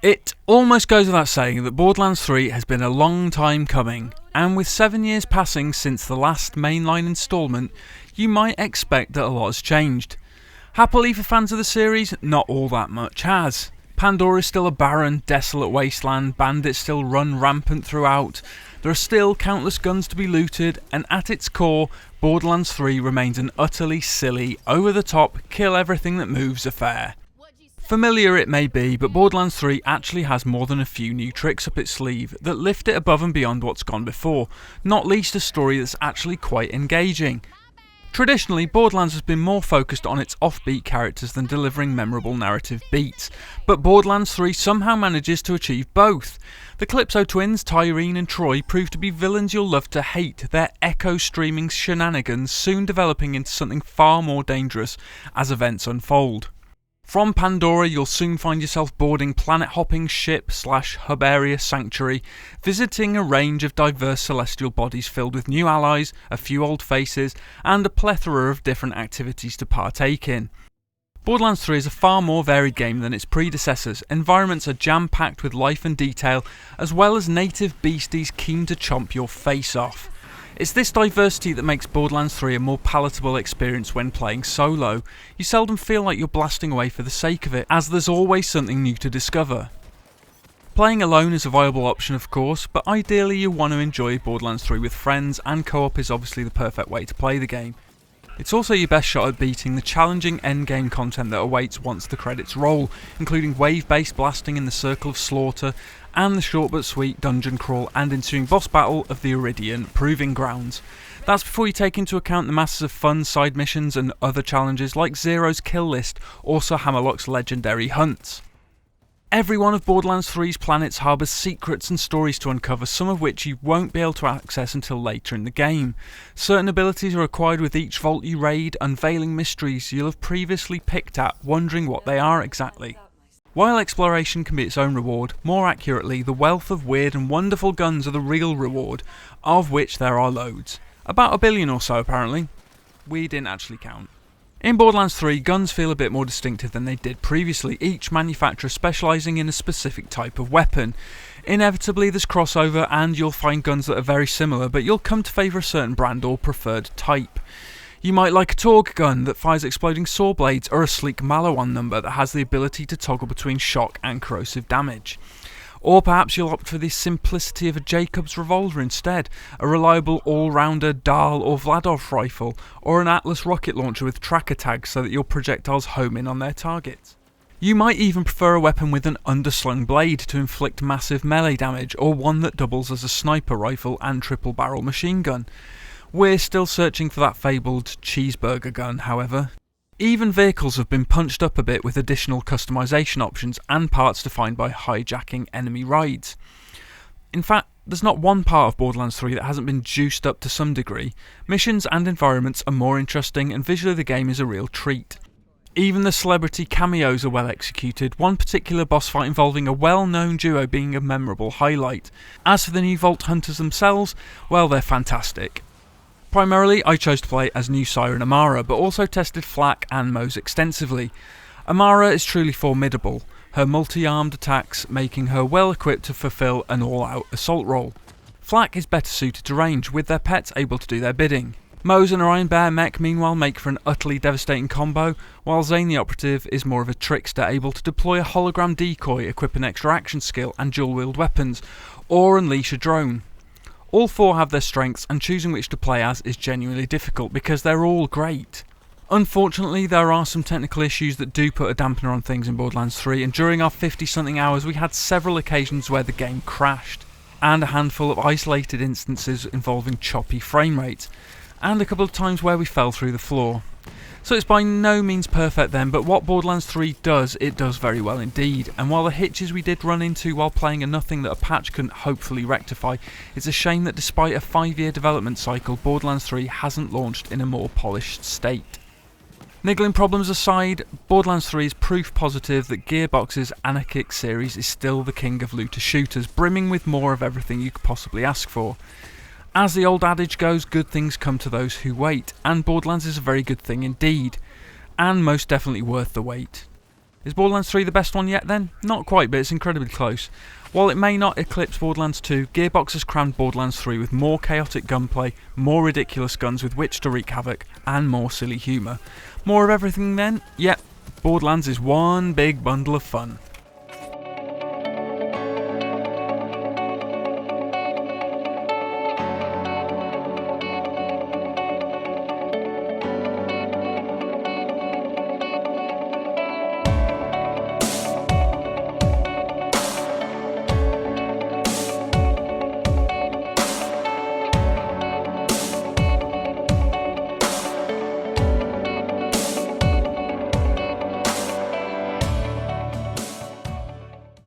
It almost goes without saying that Borderlands 3 has been a long time coming, and with 7 years passing since the last mainline instalment, you might expect that a lot has changed. Happily for fans of the series, not all that much has. Pandora is still a barren, desolate wasteland, bandits still run rampant throughout, there are still countless guns to be looted, and at its core, Borderlands 3 remains an utterly silly, over-the-top, kill-everything-that-moves affair. Familiar it may be, but Borderlands 3 actually has more than a few new tricks up its sleeve that lift it above and beyond what's gone before, not least a story that's actually quite engaging. Traditionally, Borderlands has been more focused on its offbeat characters than delivering memorable narrative beats, but Borderlands 3 somehow manages to achieve both. The Calypso twins, Tyreen and Troy, prove to be villains you'll love to hate, their echo-streaming shenanigans soon developing into something far more dangerous as events unfold. From Pandora, you'll soon find yourself boarding planet-hopping ship/hub area Sanctuary, visiting a range of diverse celestial bodies filled with new allies, a few old faces, and a plethora of different activities to partake in. Borderlands 3 is a far more varied game than its predecessors. Environments are jam-packed with life and detail, as well as native beasties keen to chomp your face off. It's this diversity that makes Borderlands 3 a more palatable experience when playing solo. You seldom feel like you're blasting away for the sake of it, as there's always something new to discover. Playing alone is a viable option of course, but ideally you want to enjoy Borderlands 3 with friends, and co-op is obviously the perfect way to play the game. It's also your best shot at beating the challenging endgame content that awaits once the credits roll, including wave-based blasting in the Circle of Slaughter, and the short but sweet dungeon crawl and ensuing boss battle of the Iridian Proving Grounds. That's before you take into account the masses of fun side missions and other challenges like Zero's kill list or Sir Hammerlock's legendary hunts. Every one of Borderlands 3's planets harbours secrets and stories to uncover, some of which you won't be able to access until later in the game. Certain abilities are acquired with each vault you raid, unveiling mysteries you'll have previously picked at, wondering what they are exactly. While exploration can be its own reward, more accurately, the wealth of weird and wonderful guns are the real reward, of which there are loads. About 1 billion or so apparently. We didn't actually count. In Borderlands 3, guns feel a bit more distinctive than they did previously, each manufacturer specialising in a specific type of weapon. Inevitably there's crossover and you'll find guns that are very similar, but you'll come to favour a certain brand or preferred type. You might like a Torgue gun that fires exploding saw blades, or a sleek Maliwan number that has the ability to toggle between shock and corrosive damage. Or perhaps you'll opt for the simplicity of a Jacobs revolver instead, a reliable all-rounder Dahl or Vladov rifle, or an Atlas rocket launcher with tracker tags so that your projectiles home in on their targets. You might even prefer a weapon with an underslung blade to inflict massive melee damage, or one that doubles as a sniper rifle and triple barrel machine gun. We're still searching for that fabled cheeseburger gun, however. Even vehicles have been punched up a bit with additional customisation options and parts defined by hijacking enemy rides. In fact, there's not one part of Borderlands 3 that hasn't been juiced up to some degree. Missions and environments are more interesting, and visually the game is a real treat. Even the celebrity cameos are well executed, one particular boss fight involving a well-known duo being a memorable highlight. As for the new Vault Hunters themselves, well, they're fantastic. Primarily, I chose to play as new Siren Amara, but also tested Flak and Moze extensively. Amara is truly formidable, her multi-armed attacks making her well equipped to fulfill an all-out assault role. Flak is better suited to range, with their pets able to do their bidding. Moze and her Iron Bear mech meanwhile make for an utterly devastating combo, while Zane the Operative is more of a trickster, able to deploy a hologram decoy, equip an extra action skill and dual-wield weapons, or unleash a drone. All four have their strengths, and choosing which to play as is genuinely difficult because they're all great. Unfortunately, there are some technical issues that do put a dampener on things in Borderlands 3, and during our 50-something hours we had several occasions where the game crashed, and a handful of isolated instances involving choppy framerate, and a couple of times where we fell through the floor. So it's by no means perfect then, but what Borderlands 3 does, it does very well indeed, and while the hitches we did run into while playing are nothing that a patch couldn't hopefully rectify, it's a shame that despite a 5-year development cycle, Borderlands 3 hasn't launched in a more polished state. Niggling problems aside, Borderlands 3 is proof positive that Gearbox's Anarchic series is still the king of looter shooters, brimming with more of everything you could possibly ask for. As the old adage goes, good things come to those who wait, and Borderlands is a very good thing indeed, and most definitely worth the wait. Is Borderlands 3 the best one yet then? Not quite, but it's incredibly close. While it may not eclipse Borderlands 2, Gearbox has crammed Borderlands 3 with more chaotic gunplay, more ridiculous guns with which to wreak havoc, and more silly humour. More of everything then? Yep, Borderlands is one big bundle of fun.